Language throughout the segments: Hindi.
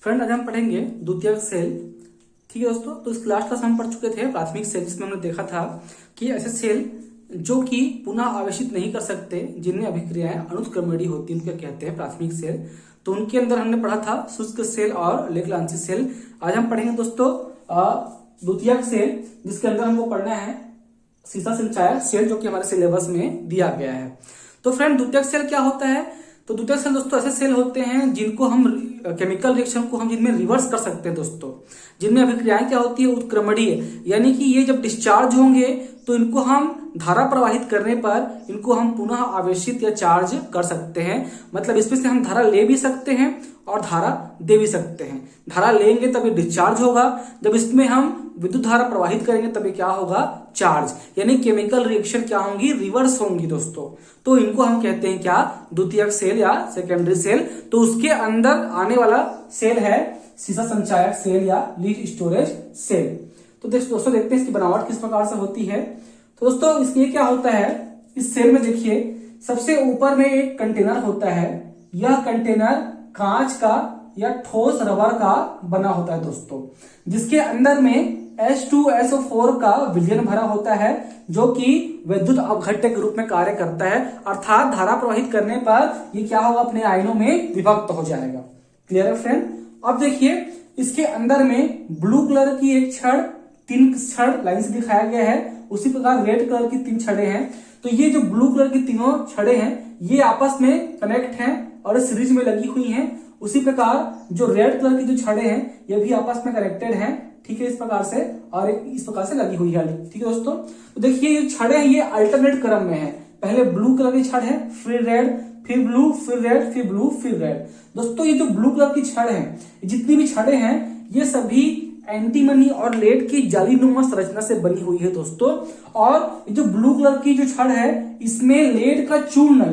फ्रेंड आज हम पढ़ेंगे द्वितीयक सेल। ठीक है दोस्तों, तो इस लास्ट क्लास हम पढ़ चुके थे प्राथमिक सेल, जिसमें हमने देखा था कि ऐसे सेल जो कि पुनः आवेशित नहीं कर सकते, जिनमें अभिक्रियाएं अनुत्क्रमणीय होती हैं, उनको कहते हैं प्राथमिक सेल। तो उनके अंदर हमने पढ़ा था शुष्क सेल और लेखलांसी सेल। आज हम पढ़ेंगे दोस्तों द्वितीयक सेल, जिसके अंदर हमको पढ़ना है सीसा संचायक सेल, जो कि हमारे सिलेबस में दिया गया है। तो फ्रेंड द्वितीयक सेल क्या होता है? तो द्वितीयक सेल दोस्तों ऐसे सेल होते हैं जिनको हम केमिकल रिएक्शन को हम जिनमें रिवर्स कर सकते हैं दोस्तों, जिनमें अभिक्रियाएं क्या होती है उत्क्रमणीय, यानी कि ये जब डिस्चार्ज होंगे तो इनको हम धारा प्रवाहित करने पर इनको हम पुनः आवेशित या चार्ज कर सकते हैं। मतलब इसमें से हम धारा ले भी सकते हैं और धारा दे भी सकते हैं। धारा लेंगे तब ये डिस्चार्ज होगा, जब इसमें हम विद्युत धारा प्रवाहित करेंगे तब ये क्या होगा? चार्ज। यानी केमिकल रिएक्शन क्या होंगी? रिवर्स होंगी दोस्तों। तो इनको हम कहते हैं क्या? द्वितीयक सेल या सेकेंडरी सेल। तो उसके अंदर आने वाला सेल है सीसा संचायक सेल या लीड स्टोरेज सेल। तो दोस्तों देखते हैं इसकी बनावट किस प्रकार से होती है। तो दोस्तों इसके क्या होता है, इस सेल में देखिए सबसे ऊपर में एक कंटेनर होता है। यह कंटेनर कांच का या ठोस रबर का बना होता है दोस्तों, जिसके अंदर में H2SO4 का विलयन भरा होता है, जो कि विद्युत अपघट्य के रूप में कार्य करता है। अर्थात धारा प्रवाहित करने पर ये क्या होगा? अपने आयनों में विभक्त हो जाएगा। क्लियर है फ्रेंड? अब देखिए इसके अंदर में ब्लू कलर की एक छड़, 3 छड़ लाइन से दिखाया गया है। उसी प्रकार रेड कलर की 3 छड़े हैं। तो ये जो ब्लू कलर की तीनों छड़े हैं ये आपस में कनेक्ट हैं और सीरीज में लगी हुई हैं। उसी प्रकार जो रेड कलर की जो छड़े हैं ये भी आपस में कनेक्टेड हैं। ठीक है, इस प्रकार से और इस प्रकार से लगी हुई है। ठीक है दोस्तों, तो देखिए ये छड़े हैं ये अल्टरनेट क्रम में है। पहले ब्लू कलर की छड़ है, फिर रेड, फिर ब्लू, फिर रेड, फिर ब्लू, फिर रेड। दोस्तों ये जो ब्लू कलर की छड़ है, जितनी भी छड़े हैं ये सभी एंटीमनी और लेड की जालीनुमा संरचना से बनी हुई है दोस्तों। और जो ब्लू कलर की जो छड़ है इसमें लेड का चूर्ण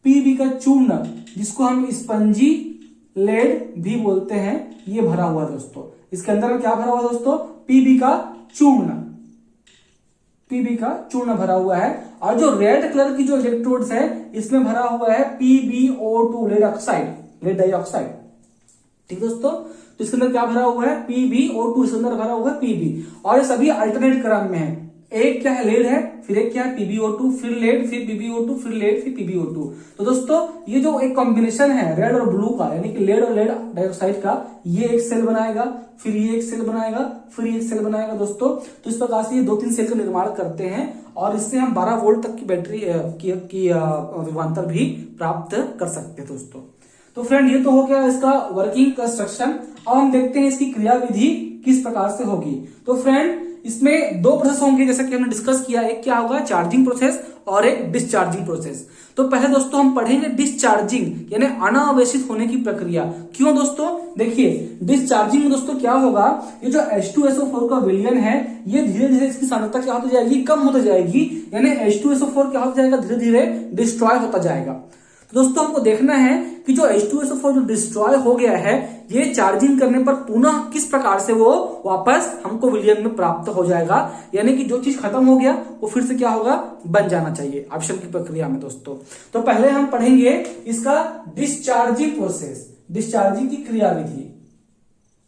पीबी का चूर्ण, जिसको हम स्पंजी लेड भी बोलते हैं, ये भरा हुआ है दोस्तों। इसके अंदर में क्या भरा हुआ है दोस्तों? पीबी का चूर्ण भरा हुआ है। और जो रेड कलर की जो इलेक्ट्रोड्स है इसमें भरा हुआ है PbO2 लेड डाइऑक्साइड। ठीक दोस्तों, तो इसके अंदर क्या भरा हुआ है? PbO2, इसके अंदर भरा हुआ है Pb। और ये सभी अल्टरनेट क्रम में है। एक क्या है? लेड है, फिर एक क्या है? PbO2, फिर लेड, फिर PbO2, फिर लेड, फिर PbO2। तो दोस्तों ये जो एक कॉम्बिनेशन है रेड और ब्लू का, यानी कि लेड और लेड डाइऑक्साइड का, ये एक सेल बनाएगा, फिर ये एक सेल बनाएगा, फिर एक सेल बनाएगा दोस्तों। तो इस प्रकार से ये 2-3 सेल का निर्माण करते हैं और इससे हम 12 वोल्ट तक की बैटरी की विभवांतर भी प्राप्त कर सकते हैं दोस्तों। तो फ्रेंड ये तो हो गया इसका वर्किंग कंस्ट्रक्शन। अब हम देखते हैं इसकी क्रियाविधि किस प्रकार से होगी। तो फ्रेंड इसमें 2 प्रोसेस होंगे, जैसा कि हमने डिस्कस किया। एक क्या होगा? चार्जिंग प्रोसेस और एक डिस्चार्जिंग प्रोसेस। तो पहले दोस्तों हम पढ़ेंगे डिस्चार्जिंग, यानी अनावेशित होने की प्रक्रिया। क्यों दोस्तों? देखिए डिस्चार्जिंग में दोस्तों क्या होगा, ये जो H2SO4 का विलयन है ये धीरे धीरे इसकी सांद्रता क्या होती जाएगी? कम होती जाएगी। यानी H2SO4 क्या होता जाएगा? धीरे धीरे डिस्ट्रॉय होता जाएगा। तो दोस्तों हमको देखना है कि जो H2SO4 जो डिस्ट्रॉय हो गया है ये चार्जिंग करने पर पुनः किस प्रकार से वो वापस हमको विलयन में प्राप्त हो जाएगा। यानी कि जो चीज खत्म हो गया वो फिर से क्या होगा? बन जाना चाहिए आवेशन की प्रक्रिया में दोस्तों। तो पहले हम पढ़ेंगे इसका डिस्चार्जिंग प्रोसेस, डिस्चार्जिंग की क्रियाविधि,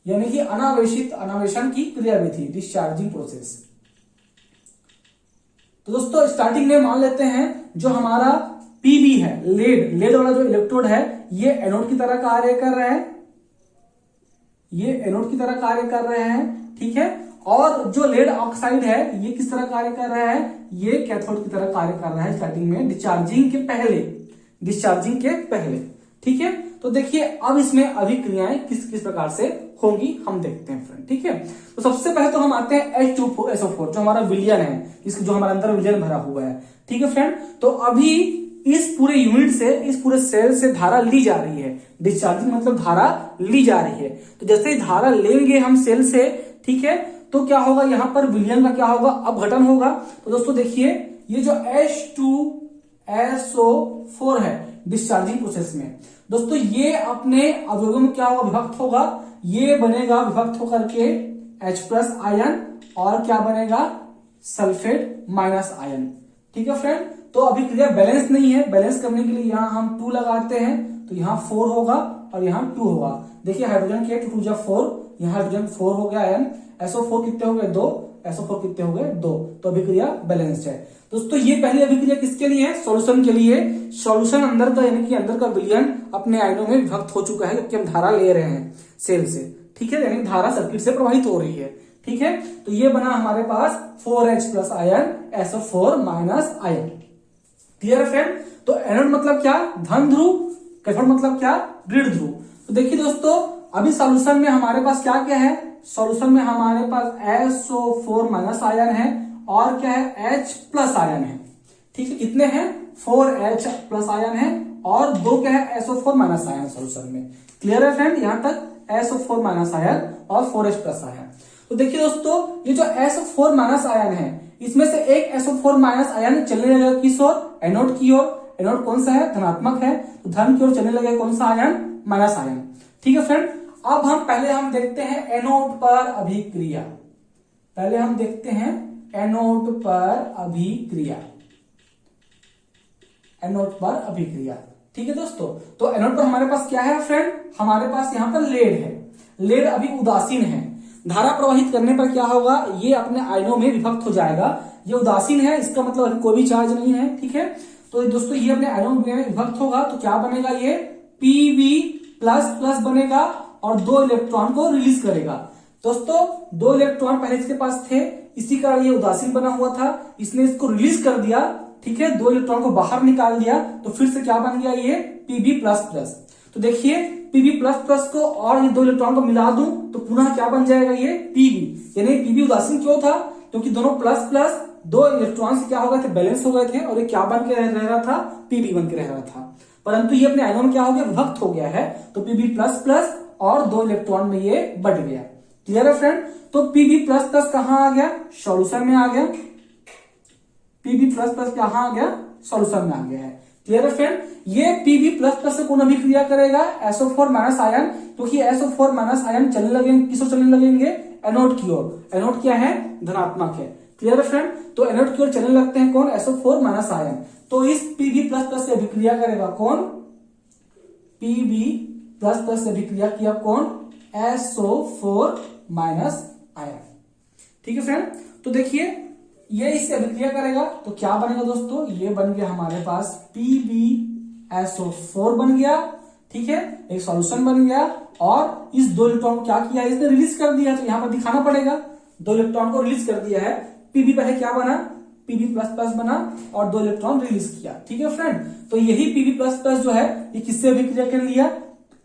यानी कि अनावेशन की क्रियाविधि, डिस्चार्जिंग प्रोसेस। तो दोस्तों स्टार्टिंग में मान लेते हैं जो हमारा पीबी है, लेड वाला जो इलेक्ट्रोड है ये एनोड की तरह कार्य कर रहा है, ये एनोड की तरह कार्य कर रहे हैं। ठीक है, और जो लेड ऑक्साइड है ये किस तरह कार्य कर रहा है? ये कैथोड की तरह कार्य कर रहा है स्टार्टिंग में, डिस्चार्जिंग के पहले। ठीक है, तो देखिए अब इसमें अभिक्रियाएं किस किस प्रकार से होंगी हम देखते हैं फ्रेंड। ठीक है, तो सबसे पहले तो हम आते हैं H2SO4 जो हमारा विलयन है, जो हमारे अंदर विलयन भरा हुआ है। ठीक है फ्रेंड, तो अभी इस पूरे यूनिट से, इस पूरे सेल से धारा ली जा रही है। डिस्चार्जिंग मतलब धारा ली जा रही है। तो जैसे ही धारा लेंगे हम सेल से, ठीक है, तो क्या होगा? यहां पर विलयन का क्या होगा? अपघटन होगा। तो दोस्तों देखिए ये जो H2SO4 है डिस्चार्जिंग प्रोसेस में दोस्तों ये अपने अवयवों में क्या होगा? विभक्त होगा। ये बनेगा विभक्त होकर के H+ आयन और क्या बनेगा? Sulphate minus ion. ठीक है फ्रेंड, तो अभिक्रिया बैलेंस नहीं है। बैलेंस करने के लिए यहाँ हम 2 लगाते हैं, तो यहाँ 4 होगा और यहाँ 2 होगा। देखिए हाइड्रोजन के 2 2 4, यहाँ हाइड्रोजन 4 हो गया आयन, SO4 कितने हो गए 2, SO4 कितने हो गए 2, तो अभिक्रिया बैलेंस्ड है। दोस्तों ये पहली अभिक्रिया किसके लिए है? सॉल्यूशन के लिए। सॉल्यूशन अंदर का यानी कि अंदर का विलयन अपने आयनों में विभक्त हो चुका है, जबकि हम धारा ले रहे हैं सेल से, ठीक है, यानी धारा सर्किट से प्रवाहित हो रही है, ठीक है। तो ये बना हमारे पास 4H plus ion, SO4 minus ion. Clear है फ्रेंड? तो एनोड मतलब क्या? धन ध्रुव। कैथोड मतलब क्या? ऋण ध्रुव। तो देखिए दोस्तों, अभी सॉल्यूशन में हमारे पास क्या क्या है? सॉल्यूशन में हमारे पास SO4 माइनस आयन है और क्या है? H प्लस आयन है, ठीक है। कितने हैं? 4H प्लस आयन है और 2 क्या है? SO4 माइनस आयन सॉल्यूशन में। क्लियर है फ्रेंड? यहां तक SO4 माइनस आयन और 4H प्लस आयन। तो देखिए दोस्तों, ये जो SO4 माइनस आयन है, इसमें से एक SO4 माइनस आयन चलने लगेगा किस ओर? एनोड की ओर। एनोड कौन सा है? धनात्मक है, तो धन की ओर चलने लगेगा कौन सा आयन? माइनस आयन, ठीक है फ्रेंड। अब हम देखते हैं एनोड पर अभिक्रिया। पहले हम देखते हैं एनोड पर अभिक्रिया। एनोड पर अभिक्रिया, ठीक है दोस्तों। तो एनोड पर हमारे पास क्या है फ्रेंड? हमारे पास यहाँ पर लेड है। लेड अभी उदासीन है। धारा प्रवाहित करने पर क्या होगा? ये अपने आयनों में विभक्त हो जाएगा। ये उदासीन है, इसका मतलब अभी कोई भी चार्ज नहीं है, ठीक है। तो दोस्तों ये अपने आयनों में विभक्त होगा, तो क्या बनेगा? ये Pb++ बनेगा और 2 इलेक्ट्रॉन को रिलीज करेगा। दोस्तों 2 इलेक्ट्रॉन पहले इसके पास थे, इसी कारण ये उदासीन बना हुआ था, इसने इसको रिलीज कर दिया, ठीक है, 2 इलेक्ट्रॉन को बाहर निकाल दिया, तो फिर से क्या बन गया? ये Pb++। तो देखिए Pb++ को और ये 2 इलेक्ट्रॉन को मिला दूं तो पुनः क्या बन जाएगा? ये Pb। यानी Pb उदासीन क्यों था? क्योंकि दोनों प्लस प्लस 2 इलेक्ट्रॉन्स क्या हो गए थे? बैलेंस हो गए थे, और ये क्या बन के रह रहा था? Pb बन के रह रहा था। परंतु ये अपने आयनों में क्या हो गया? विभक्त हो गया है, तो Pb++ और 2 इलेक्ट्रॉन में ये बढ़ गया। क्लियर है फ्रेंड? तो Pb++ कहां आ गया? सॉल्यूशन में आ गया। Pb++ कहां आ गया? सॉल्यूशन में आ गया है। क्लियर है फ्रेंड? ये Pb++ से कौन अभिक्रिया करेगा? SO4 माइनस आयन, क्योंकि SO4 माइनस आयन चलने लगेंगे, किस ओर चलने लगेंगे? एनोड की ओर। एनोड क्या है? धनात्मक है। क्लियर है फ्रेंड? तो एनोड की ओर चलने लगते हैं कौन? SO4 minus ion. तो इस Pb++ से अभिक्रिया करेगा कौन? Pb++ से अभिक्रिया किया कौन? SO4 माइनस आयन, ठीक है फ्रेंड। तो देखिए ये इससे अभिक्रिया करेगा तो क्या बनेगा दोस्तों? ये बन गया हमारे पास PbSO4 बन गया, ठीक है, एक सॉल्यूशन बन गया। और इस 2 इलेक्ट्रॉन को क्या किया? इसने रिलीज कर दिया, तो यहां पर दिखाना पड़ेगा 2 इलेक्ट्रॉन को रिलीज कर दिया है। Pb पहले क्या बना? Pb++ बना और 2 इलेक्ट्रॉन रिलीज किया, ठीक है फ्रेंड। तो यही Pb++ जो है ये किससे अभिक्रिया कर लिया?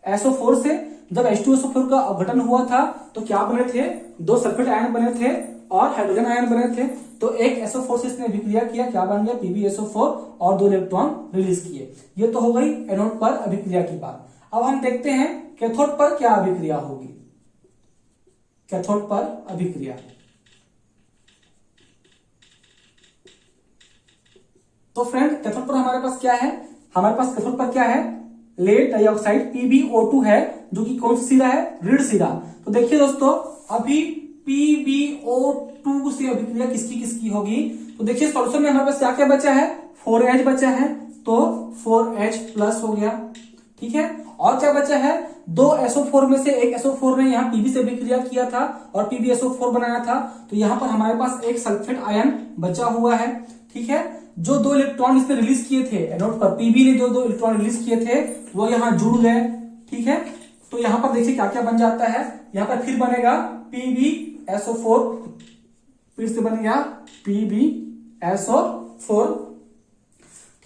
SO4 से। जब H2SO4 का अपघटन हुआ था तो क्या बने थे? 2 सल्फेट आयन बने थे और हाइड्रोजन आयन बने थे। तो एक SO4 से इसने अभिक्रिया किया, क्या बन गया? PbSO4 और 2 इलेक्ट्रॉन रिलीज किए। ये तो हो गई एनोड पर अभिक्रिया की बात। अब हम देखते हैं कैथोड पर क्या अभिक्रिया होगी। कैथोड पर अभिक्रिया, तो फ्रेंड कैथोड पर हमारे पास क्या है? हमारे पास कैथोड पर क्या है? लेड डाइऑक्साइड PbO2 है, जो कि कौन सा सिरा है? ऋण सिरा। तो देखिए दोस्तों, अभी PbO2 से अभिक्रिया किसकी किसकी होगी? तो देखिए सॉल्यूशन में हमारे पास क्या क्या बचा है? 4H बचा है, तो 4H+ हो गया, ठीक है। और क्या बचा है? 2 SO4 में से एक SO4 ने यहाँ Pb से अभिक्रिया किया था और PbSO4 बनाया था, तो यहाँ पर हमारे पास एक सल्फेट आयन बचा हुआ है, ठीक है। जो 2 इलेक्ट्रॉन इसने रिलीज किए थे एनोड पर, Pb ने जो 2 इलेक्ट्रॉन रिलीज किए थे वो यहाँ जुड़ गए, ठीक है। तो यहाँ पर देखिए क्या क्या बन जाता है। यहाँ पर फिर बनेगा PbSO4, फिर से बन गया PbSO4,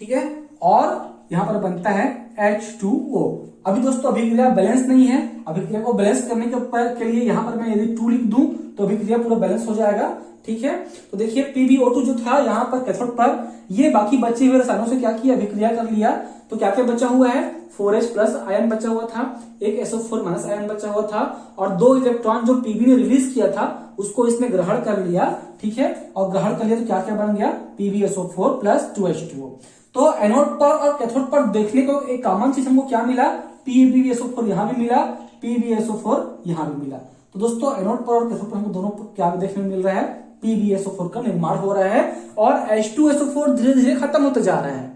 ठीक है। और यहाँ पर बनता है H2O। अभी दोस्तों अभिक्रिया बैलेंस नहीं है। अभिक्रिया को बैलेंस करने के लिए यहाँ पर मैं यदि 2 लिख दूं तो अभिक्रिया पूरा बैलेंस हो जाएगा, ठीक है। तो देखिए PbO2 जो था यहाँ पर कैथोड पर, ये बाकी बचे हुए रसायनों से क्या किया? अभिक्रिया कर लिया। तो क्या क्या बचा हुआ है? 4H+ आयन बचा हुआ था, एक SO4 माइनस आयन बचा हुआ था, और 2 इलेक्ट्रॉन जो Pb ने रिलीज किया था उसको इसने ग्रहण कर लिया, ठीक है। और ग्रहण कर लिया तो क्या क्या बन गया? PbSO4 + 2H2O। तो एनोड पर और कैथोड पर देखने को एक कॉमन चीज हमको क्या मिला? PbSO4 यहां भी मिला, PbSO4 यहां भी मिला। तो दोस्तों एनोड पर और कैथोड पर हमको दोनों क्या देखने में मिल रहा है? PbSO4 का निर्माण हो रहा है और H2SO4 धीरे धीरे खत्म होते जा रहा है।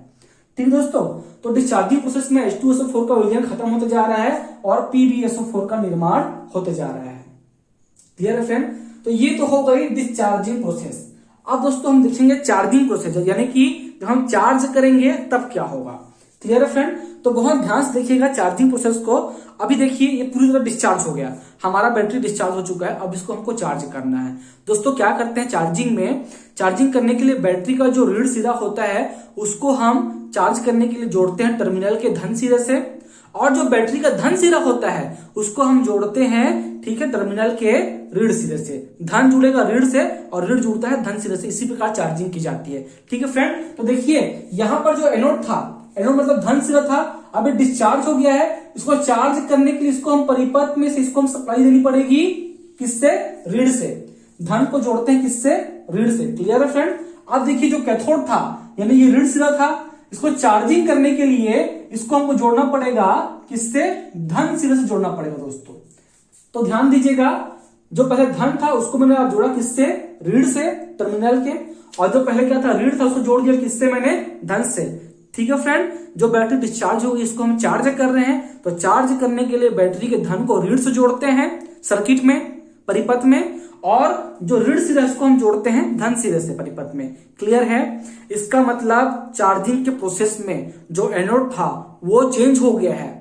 ठीक है दोस्तों, तो डिस्चार्जिंग प्रोसेस में H2SO4 का विलयन खत्म होते जा रहा है और PbSO4 का निर्माण होते जा रहा है। क्लियर है फ्रेंड? तो ये तो हो गई डिस्चार्जिंग प्रोसेस। अब दोस्तों हम देखेंगे चार्जिंग प्रोसेस, यानी कि जब हम चार्ज करेंगे तब क्या होगा। क्लियर है फ्रेंड? तो बहुत ध्यान से देखिएगा चार्जिंग प्रोसेस को। अभी देखिए ये पूरी तरह डिस्चार्ज हो गया, हमारा बैटरी डिस्चार्ज हो चुका है। अब इसको हमको चार्ज करना है। दोस्तों क्या करते हैं चार्जिंग में, चार्जिंग करने के लिए बैटरी का जो ऋण सिरा होता है उसको हम चार्ज करने के लिए जोड़ते हैं टर्मिनल के धन सिरे से, और जो बैटरी का धन सिरा होता है उसको हम जोड़ते हैं, ठीक है, टर्मिनल के ऋण सिरे से। धन जुड़ेगा ऋण से और ऋण जुड़ता है धन सिरे से। इसी प्रकार चार्जिंग की जाती है। ठीक है फ्रेंड? तो देखिए यहां पर जो एनोड था, एनोड मतलब धन सिरा था, अब ये डिस्चार्ज हो गया है। इसको चार्ज करने के लिए इसको हम परिपथ में से इसको हम सप्लाई देनी पड़ेगी, किससे? ऋण से। धन को जोड़ते हैं किससे? ऋण से। क्लियर है फ्रेंड? अब देखिए जो कैथोड था यानी ये ऋण सिरा था, इसको चार्जिंग करने के लिए इसको हमको जोड़ना पड़ेगा किससे? धन सिरे से जोड़ना पड़ेगा दोस्तों। तो ध्यान दीजिएगा, जो पहले धन था उसको मैंने आप जोड़ा किससे? ऋण से, टर्मिनल के। और जो पहले क्या था? ऋण था, उसको जोड़ दिया किससे? मैंने धन से। ठीक है फ्रेंड? जो बैटरी डिस्चार्ज होगी इसको हम चार्ज कर रहे हैं, तो चार्ज करने के लिए बैटरी के धन को ऋण से जोड़ते हैं सर्किट में, परिपथ में, और जो ऋण सिरा इसको हम जोड़ते हैं धन सिरे से परिपथ में। क्लियर है? इसका मतलब चार्जिंग के प्रोसेस में जो एनोड था वो चेंज हो गया है।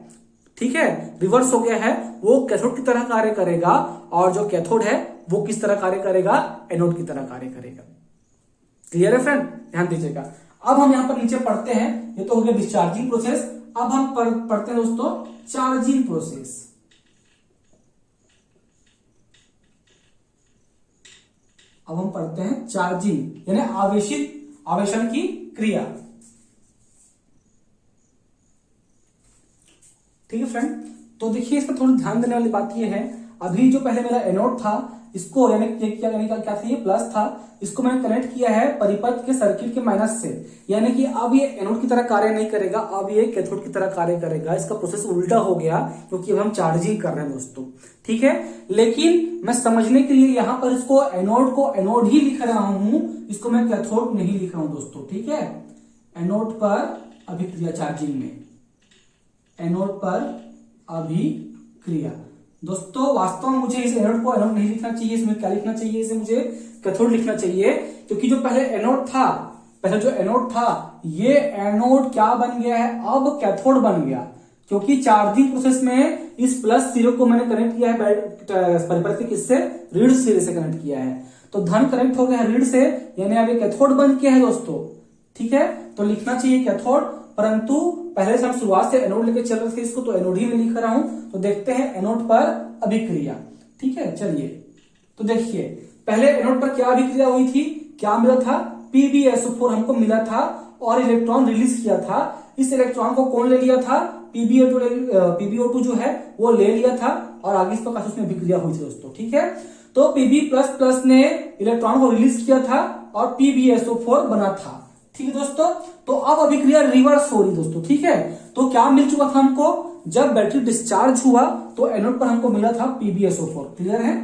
ठीक है, रिवर्स हो गया है। वो कैथोड की तरह कार्य करेगा और जो कैथोड है वो किस तरह कार्य करेगा? एनोड की तरह कार्य करेगा। क्लियर है फ्रेंड? ध्यान दीजिएगा। अब हम यहां पर नीचे पढ़ते हैं, ये तो हो गया डिस्चार्जिंग प्रोसेस। अब हम पढ़ते हैं दोस्तों चार्जिंग प्रोसेस। अब हम पढ़ते हैं चार्जिंग यानी आवेशन की क्रिया। ठीक है फ्रेंड? तो देखिए इसमें थोड़ा ध्यान देने वाली बात यह है, अभी जो पहले मेरा एनोड था इसको यानी क्या था, ये प्लस था, इसको मैंने कनेक्ट किया है परिपथ के सर्किट के माइनस से, यानी कि अब ये एनोड की तरह कार्य नहीं करेगा, अब ये कैथोड की तरह कार्य करेगा। इसका प्रोसेस उल्टा हो गया क्योंकि अब हम चार्जिंग कर रहे हैं दोस्तों। ठीक है, लेकिन मैं समझने के लिए यहां पर इसको एनोड को एनोड ही लिख रहा हूं, इसको मैं कैथोड नहीं लिख रहा हूं दोस्तों। ठीक है, एनोड पर अभिक्रिया, चार्जिंग में एनोड पर अभिक्रिया। दोस्तों वास्तव में मुझे इस एनोड को एनोड नहीं लिखना चाहिए, इसमें क्या लिखना चाहिए? इसे मुझे कैथोड लिखना चाहिए, क्योंकि जो पहले एनोड था, पहले जो एनोड था ये एनोड क्या बन गया है? अब कैथोड बन गया, क्योंकि चार्जिंग प्रोसेस में इस प्लस सिरे को मैंने कनेक्ट किया है परिपथ के किससे? ऋण सिरे से कनेक्ट किया है। तो धन कनेक्ट हो गया है ऋण से, यानी अब ये कैथोड बन गया है दोस्तों। ठीक है, तो लिखना चाहिए कैथोड, परंतु पहले से हम शुरुआत से एनोड लेके चल रहे थे इसको, तो एनोड ही में लिख रहा हूं। तो देखते हैं एनोड पर अभिक्रिया। ठीक है, चलिए तो देखिए पहले एनोड पर क्या अभिक्रिया हुई थी, क्या मिला था? PbSO4 हमको मिला था और इलेक्ट्रॉन रिलीज किया था। इस इलेक्ट्रॉन को कौन ले लिया था? PbO2 जो है वो ले लिया था और आगे इस प्रकार उसमें अभिक्रिया हुई थी दोस्तों। ठीक है, तो Pb++ ने इलेक्ट्रॉन को रिलीज किया था और PbSO4 बना था। ठीक है दोस्तों, तो अब अभिक्रिया रिवर्स हो रही दोस्तों। ठीक है, तो क्या मिल चुका था हमको? जब बैटरी डिस्चार्ज हुआ तो एनोड पर हमको मिला था PbSO4। क्लियर है?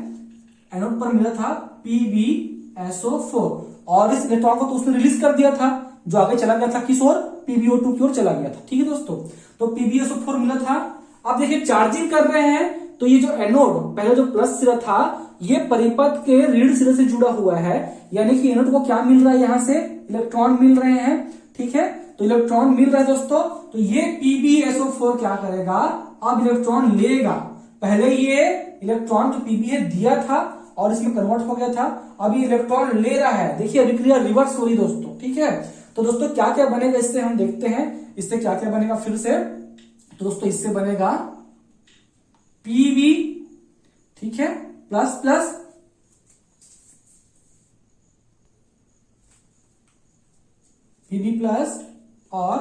एनोड पर मिला था PbSO4 और इस इलेक्ट्रॉन को तो उसने रिलीज कर दिया था, जो आगे चला गया था किस ओर? PbO2 की ओर चला गया था। ठीक है दोस्तों, तो PbSO4 मिला था। अब देखिए चार्जिंग कर रहे हैं, तो ये जो एनोड पहले जो प्लस सिरा था ये परिपथ के ऋण सिरे से जुड़ा हुआ है, यानी कि एनोड को क्या मिल रहा है? यहां से इलेक्ट्रॉन मिल रहे हैं। ठीक है, तो इलेक्ट्रॉन मिल रहा है दोस्तों, तो ये PbSO4 क्या करेगा? अब इलेक्ट्रॉन लेगा। पहले ये इलेक्ट्रॉन जो Pb है दिया था और इसमें कन्वर्ट हो गया था, अब ये इलेक्ट्रॉन ले रहा है। देखिए अभिक्रिया रिवर्स हो रही दोस्तों। ठीक है, तो दोस्तों क्या क्या बनेगा इससे हम देखते हैं, इससे क्या क्या बनेगा फिर से। तो दोस्तों इससे बनेगा Pb, ठीक है, प्लस प्लस Pb प्लस और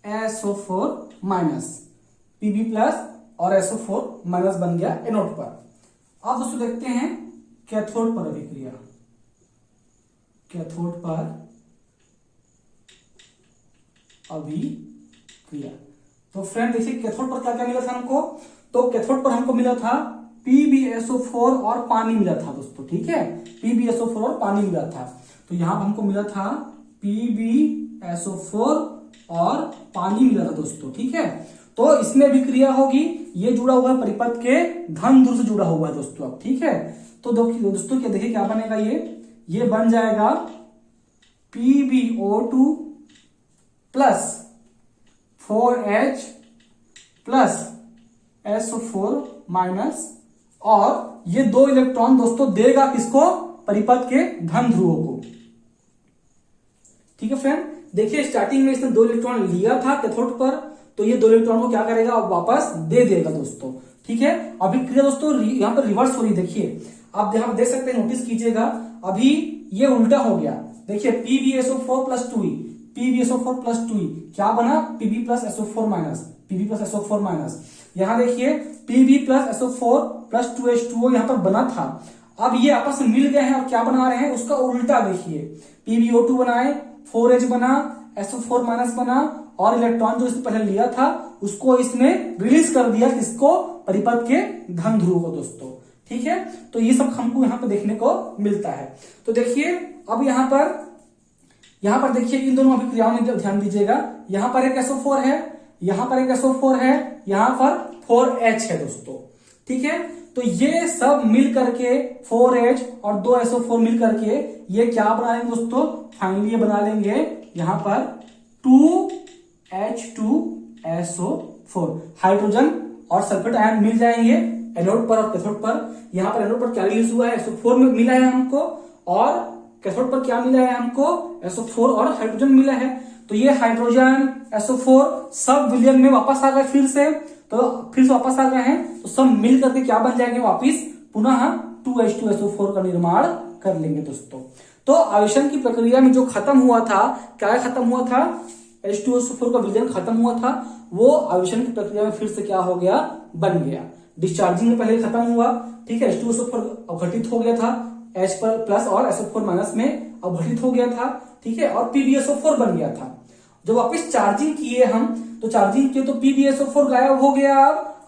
SO4 माइनस, Pb प्लस और SO4 माइनस बन गया एनोड पर। अब दोस्तों देखते हैं कैथोड पर अभिक्रिया। कैथोड पर अभिक्रिया, तो फ्रेंड देखिए कैथोड पर क्या क्या मिला था हमको? तो कैथोड पर हमको मिला था PbSO4 और पानी मिला था दोस्तों, ठीक है, PbSO4 और पानी मिला था। तो यहां पर हमको मिला था PbSO4 और पानी मिला था दोस्तों, ठीक है। तो इसमें अभिक्रिया होगी, ये जुड़ा हुआ है परिपथ के धन ध्रुव से जुड़ा हुआ है दोस्तों अब, ठीक है। तो दोस्तों क्या देखिए क्या बनेगा, ये बन जाएगा PbO2 plus 4H plus SO4 minus, और ये 2 इलेक्ट्रॉन दोस्तों देगा किसको, परिपथ के धन ध्रुवों को, ठीक है फ्रेंड। देखिए स्टार्टिंग में इसने 2 इलेक्ट्रॉन लिया था कैथोड पर, तो ये 2 इलेक्ट्रॉन को क्या करेगा, अब वापस दे देगा दोस्तों, ठीक है। अभिक्रिया दोस्तों यहाँ पर रिवर्स हो रही है, देखिए आप यहाँ देख सकते हैं, नोटिस कीजिएगा, अभी ये उल्टा हो गया। देखिए PbSO4 plus 2E, PbSO4 plus 2E क्या बना, Pb plus SO4 minus, Pb plus SO4 minus. यहाँ देखिए Pb plus SO4 plus 2H2O यहाँ पर बना था, अब ये आपस में मिल गए हैं और क्या बना रहे हैं, उसका उल्टा देखिए, PbO2 बनाए, 4H बना, SO4 माइनस बना, और इलेक्ट्रॉन जो इसने पहले लिया था उसको इसने रिलीज कर दिया, किसको, परिपथ के धन ध्रुव को दोस्तों, ठीक है। तो ये सब हमको यहाँ पर देखने को मिलता है। तो देखिए अब यहाँ पर देखिए इन दोनों अभिक्रियाओं में ध्यान दीजिएगा, यहाँ पर एक SO4 है, यहाँ पर एक SO4 है, यहाँ पर 4H है दोस्तों, ठीक है। तो ये सब मिल करके 4H और 2 SO4 मिल करके ये क्या बना लेंगे दोस्तों, फाइनली ये बना लेंगे यहाँ पर 2H2SO4, हाइड्रोजन और सल्फेट आयन मिल जाएंगे एनोड पर और कैथोड पर। यहाँ पर एनोड पर क्या रिलीज हुआ है, SO4 में मिला है हमको, और कैथोड पर क्या मिला है हमको, SO4 और हाइड्रोजन मिला है। तो ये हाइड्रोजन SO4 सब विलयन में वापस आ गए, फिर से वापस आ गए हैं, तो सब मिल करके क्या बन जाएंगे, वापिस पुनः 2H2SO4 का निर्माण कर लेंगे दोस्तों। तो आवेशन की प्रक्रिया में जो खत्म हुआ था, क्या खत्म हुआ था, H2SO4 का विलयन खत्म हुआ था, वो आवेशन की प्रक्रिया में फिर से क्या हो गया, बन गया। डिस्चार्जिंग में पहले खत्म हुआ, ठीक है, H2SO4 अवघटित हो गया था H पर प्लस और SO4 माइनस में अवघटित हो गया था, ठीक है, और PbSO4 बन गया था। जब वापस चार्जिंग किए हम, तो चार्जिंग किए तो PbSO4 गायब हो गया,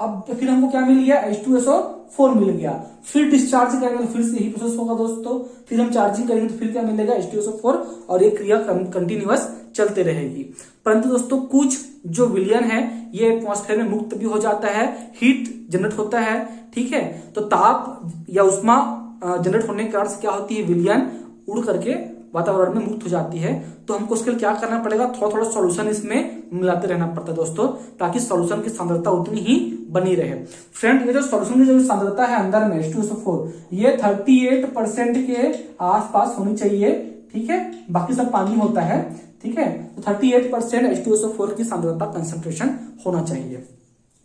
अब फिर हमको क्या मिल गया, H2SO4 मिल गया। फिर डिस्चार्ज करेंगे तो फिर से यही प्रोसेस होगा दोस्तों, फिर हम चार्जिंग करेंगे तो फिर क्या मिलेगा, H2SO4, और ये क्रिया कंटिन्यूअस चलते रहेगी। परंतु दोस्तों कुछ जो विलयन है ये एटमॉस्फेयर में मुक्त भी हो जाता है, हीट जनरेट होता है, ठीक है। तो ताप या उष्मा जनरेट होने के कारण से क्या होती है, विलयन उड़ करके वातावरण में मुक्त हो जाती है। तो हमको उसके लिए क्या करना पड़ेगा, थोड़ा थोड़ा सॉल्यूशन इसमें मिलाते रहना पड़ता है दोस्तों, ताकि सॉल्यूशन की सांद्रता उतनी ही बनी रहे। फ्रेंड ये जो सॉल्यूशन की जो सांद्रता है अंदर में H2SO4, ये 38% के आसपास होनी चाहिए, ठीक है, बाकी सब पानी होता है, ठीक है। तो 38% H2SO4 की सांद्रता कंसंट्रेशन होना चाहिए।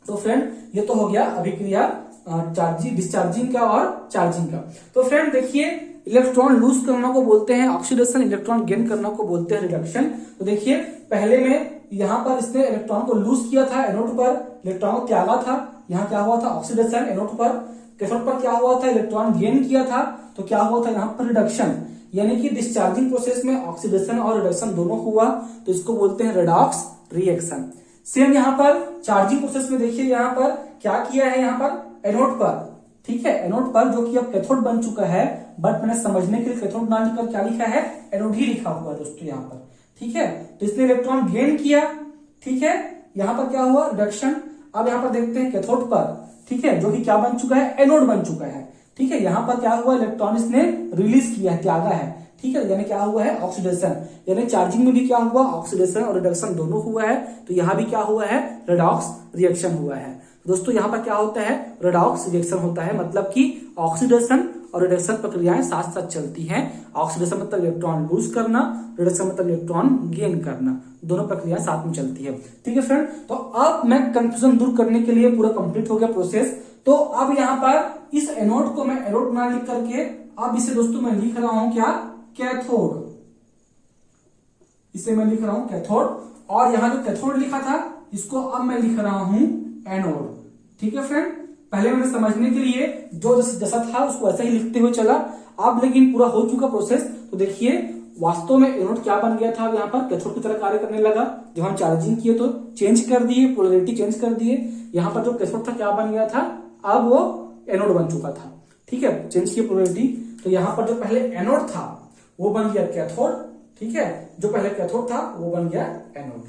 तो फ्रेंड ये तो हो गया अभिक्रिया चार्जिंग, डिस्चार्जिंग का और चार्जिंग का। तो फ्रेंड देखिए इलेक्ट्रॉन लूज करना को बोलते हैं ऑक्सीडेशन, इलेक्ट्रॉन गेन करना को बोलते हैं रिडक्शन। तो देखिए पहले में यहाँ पर इसने इलेक्ट्रॉन को लूज किया था, एनोड पर इलेक्ट्रॉन को त्यागा था, यहाँ क्या हुआ था, ऑक्सीडेशन। एनोड पर, कैथोड पर क्या हुआ था, इलेक्ट्रॉन गेन किया था, तो क्या हुआ था यहाँ पर रिडक्शन। यानी कि डिस्चार्जिंग प्रोसेस में ऑक्सीडेशन और रिडक्शन दोनों हुआ, तो इसको बोलते हैं रेडॉक्स रिएक्शन। सेम यहाँ पर चार्जिंग प्रोसेस में देखिए यहाँ पर क्या किया है, यहाँ पर एनोड पर, ठीक है, एनोड पर जो कि अब कैथोड बन चुका है, बट मैंने समझने के लिए कैथोड ना लिखकर क्या लिखा है, एनोड ही लिखा हुआ है दोस्तों यहाँ पर, ठीक है। तो इसने इलेक्ट्रॉन गेन किया, ठीक है, यहाँ पर क्या हुआ, रिडक्शन। अब यहाँ पर देखते हैं कैथोड पर, ठीक है, जो कि क्या बन चुका है, एनोड बन चुका है, ठीक है। यहाँ पर क्या हुआ, इलेक्ट्रॉन इसने रिलीज किया है, त्यागा है, ठीक है, यानी क्या हुआ है, ऑक्सीडेशन। यानी चार्जिंग में भी क्या हुआ, ऑक्सीडेशन और रिडक्शन दोनों हुआ है, तो यहाँ भी क्या हुआ है, रेडॉक्स रिएक्शन हुआ है। दोस्तों यहाँ पर क्या होता है, रेडॉक्स रिएक्शन होता है, मतलब कि ऑक्सीडेशन और रिडक्शन प्रक्रियाएं साथ साथ चलती हैं। ऑक्सीडेशन मतलब इलेक्ट्रॉन लूज करना, रिडक्शन मतलब इलेक्ट्रॉन गेन करना, दोनों प्रक्रियाएं साथ में चलती है, ठीक है फ्रेंड। तो अब मैं कंफ्यूजन दूर करने के लिए पूरा कंप्लीट हो गया प्रोसेस। तो अब यहाँ पर इस एनोड को मैं एनोड ना लिख करके अब इसे दोस्तों मैं लिख रहा हूं क्या, कैथोड, इसे मैं लिख रहा हूं कैथोड, और यहां जो कैथोड लिखा था इसको अब मैं लिख रहा हूं एनोड, ठीक है फ्रेंड। पहले मैंने समझने के लिए जो जैसा था उसको ऐसा ही लिखते हुए चला, अब लेकिन पूरा हो चुका प्रोसेस। तो देखिए वास्तव में एनोड क्या बन गया था, यहाँ पर कैथोड की तरह कार्य करने लगा। जब हम चार्जिंग किए तो चेंज कर दिए, पोलरिटी चेंज कर दिए। यहाँ पर जो कैथोड था क्या बन गया था, अब वो एनोड बन चुका था। ठीक है, चेंज की प्रोबेबिलिटी। तो यहाँ पर जो पहले एनोड था वो बन गया कैथोड। ठीक है, जो पहले कैथोड था वो बन गया एनोड।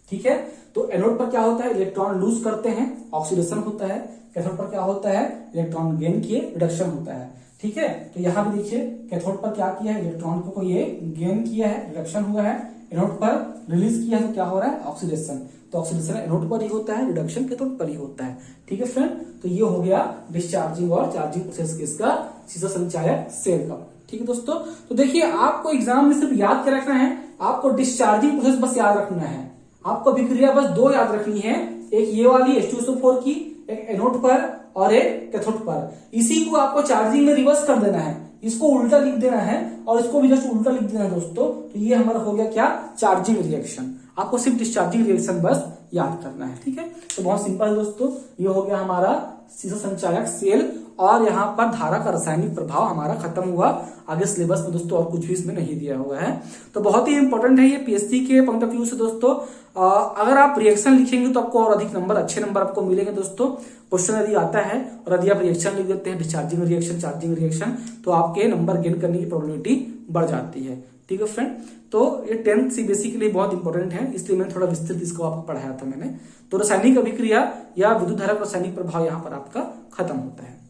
ठीक है, तो एनोड पर क्या होता है, इलेक्ट्रॉन लूज करते हैं, ऑक्सीडेशन होता है। कैथोड पर क्या होता है, इलेक्ट्रॉन गेन किए, रिडक्शन होता है। ठीक है, तो यहां भी देखिए कैथोड पर क्या किया है, इलेक्ट्रॉन को ये गेन किया है, रिडक्शन हुआ है। एनोड पर रिलीज किया है तो क्या हो रहा है, ऑक्सीडेशन। तो ऑक्सीडेशन एनोड पर ही होता है, रिडक्शन कैथोड पर ही होता है। ठीक है फ्रेंड, तो ये हो गया डिस्चार्जिंग और चार्जिंग प्रोसेस किसका, शीशा संचायक सेल का। ठीक है दोस्तों, तो देखिए आपको एग्जाम में सिर्फ याद क्या रखना है, आपको डिस्चार्जिंग प्रोसेस बस याद रखना है। आपको अभिक्रिया बस दो याद रखनी है, एक ये वाली H2SO4 की, एक एनोड पर और एक कैथोड पर। इसी को आपको चार्जिंग में रिवर्स कर देना है, इसको उल्टा लिख देना है और इसको भी जस्ट उल्टा लिख देना है दोस्तों। तो ये हमारा हो गया क्या, चार्जिंग रिएक्शन। आपको सिर्फ डिस्चार्जिंग रिएक्शन बस याद करना है। ठीक है, तो बहुत सिंपल है दोस्तों, ये हो गया हमारा शीशा संचायक सेल और यहाँ पर धारा का रासायनिक प्रभाव हमारा खत्म हुआ। आगे सिलेबस में दोस्तों और कुछ भी इसमें नहीं दिया हुआ है। तो बहुत ही इंपॉर्टेंट है ये पीएससी के पॉइंट ऑफ व्यू से दोस्तों। अगर आप रिएक्शन लिखेंगे तो आपको और अधिक नंबर, अच्छे नंबर आपको मिलेंगे दोस्तों। क्वेश्चन यदि आता है और यदि आप रिएक्शन लिख देते हैं, डिस्चार्जिंग रिएक्शन, चार्जिंग रिएक्शन, तो आपके नंबर गेन करने की प्रोबेबिलिटी बढ़ जाती है। ठीक है फ्रेंड, तो ये 10th सीबीएसई के लिए बहुत इंपॉर्टेंट है, इसलिए मैंने थोड़ा विस्तृत इसको आपको पढ़ाया था मैंने। तो रासायनिक अभिक्रिया या विद्युत धारा रासायनिक प्रभाव यहाँ पर आपका खत्म होता है।